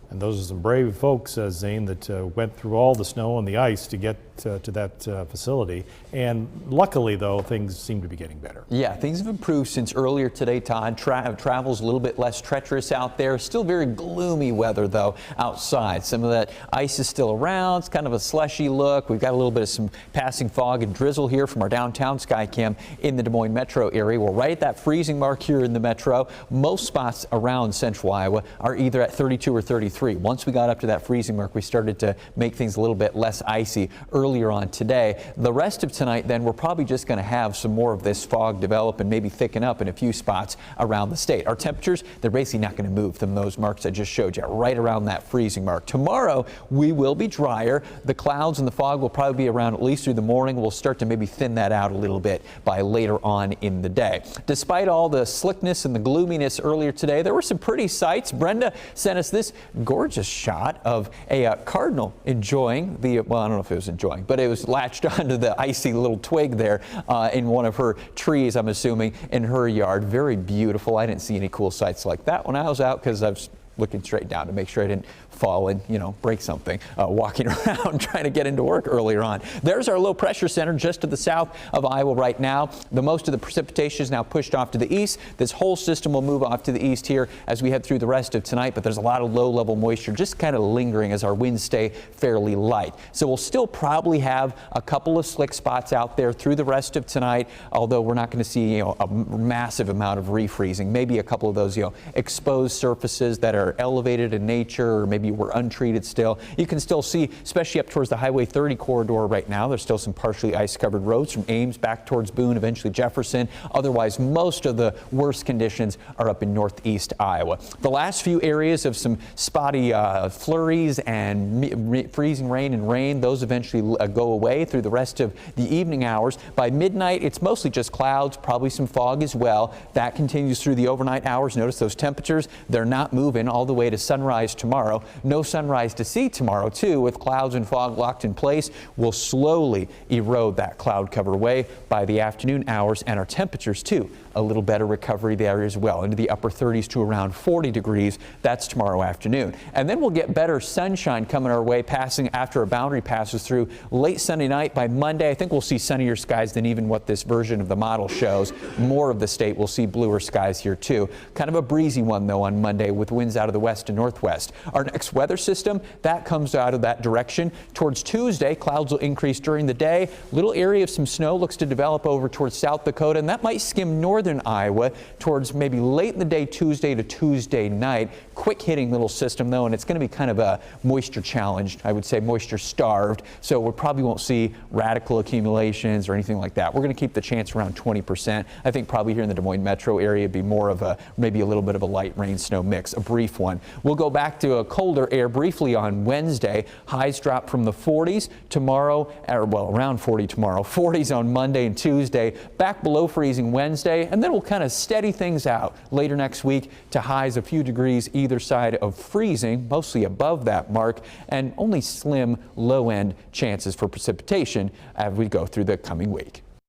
And those are some brave folks, Zane, that went through all the snow and the ice to get to that facility. And luckily, though, things seem to be getting better. Yeah, things have improved since earlier today, Todd. Travel's a little bit less treacherous out there. Still very gloomy weather, though, outside. Some of that ice is still around. It's kind of a slushy look. We've got a little bit of some passing fog and drizzle here from our downtown Skycam in the Des Moines metro area. We're right at that freezing mark here in the metro. Most spots around central Iowa are either at 32 or 33. Once we got up to that freezing mark, we started to make things a little bit less icy earlier on today. The rest of tonight, then, we're probably just going to have some more of this fog develop and maybe thicken up in a few spots around the state. Our temperatures, they're basically not going to move from those marks I just showed you, right around that freezing mark. Tomorrow, we will be drier. The clouds and the fog will probably be around at least through the morning. We'll start to maybe thin that out a little bit by later on in the day. Despite all the slickness and the gloominess earlier today, there were some pretty sights. Brenda sent us this gorgeous shot of a cardinal enjoying the, well, I don't know if it was enjoying, but it was latched onto the icy little twig there in one of her trees, I'm assuming, in her yard. Very beautiful. I didn't see any cool sights like that when I was out because I was looking straight down to make sure I didn't fall and, you know, break something walking around trying to get into work earlier on. There's our low pressure center just to the south of Iowa right now. The most of the precipitation is now pushed off to the east. This whole system will move off to the east here as we head through the rest of tonight, but there's a lot of low level moisture just kind of lingering as our winds stay fairly light. So we'll still probably have a couple of slick spots out there through the rest of tonight, although we're not going to see, you know, a massive amount of refreezing. Maybe a couple of those, you know, exposed surfaces that are elevated in nature, or maybe we're untreated still. You can still see, especially up towards the Highway 30 corridor right now, there's still some partially ice-covered roads from Ames back towards Boone, eventually Jefferson. Otherwise, most of the worst conditions are up in northeast Iowa. The last few areas of some spotty flurries and freezing rain and rain, those eventually go away through the rest of the evening hours. By midnight, it's mostly just clouds, probably some fog as well. That continues through the overnight hours. Notice those temperatures, they're not moving all the way to sunrise tomorrow. No sunrise to see tomorrow, too, with clouds and fog locked in place. Will slowly erode that cloud cover away by the afternoon hours, and our temperatures, too, a little better recovery there as well, into the upper 30s to around 40 degrees. That's tomorrow afternoon. And then we'll get better sunshine coming our way, passing after a boundary passes through late Sunday night. By Monday, I think we'll see sunnier skies than even what this version of the model shows. More of the state will see bluer skies here, too. Kind of a breezy one, though, on Monday with winds out of the west and northwest. Our next weather system, that comes out of that direction. Towards Tuesday, clouds will increase during the day. Little area of some snow looks to develop over towards South Dakota, and that might skim northern Iowa towards maybe late in the day Tuesday to Tuesday night. Quick hitting little system, though, and it's going to be kind of a moisture challenged, I would say moisture starved, so we probably won't see radical accumulations or anything like that. We're going to keep the chance around 20%. I think probably here in the Des Moines metro area it'd be more of a, maybe a little bit of a light rain snow mix, a brief one. We'll go back to a colder air briefly on Wednesday. Highs drop from the 40s tomorrow, or well, around 40 tomorrow, 40s on Monday and Tuesday, back below freezing Wednesday, and then we'll kind of steady things out later next week to highs a few degrees either side of freezing, mostly above that mark, and only slim low-end chances for precipitation as we go through the coming week.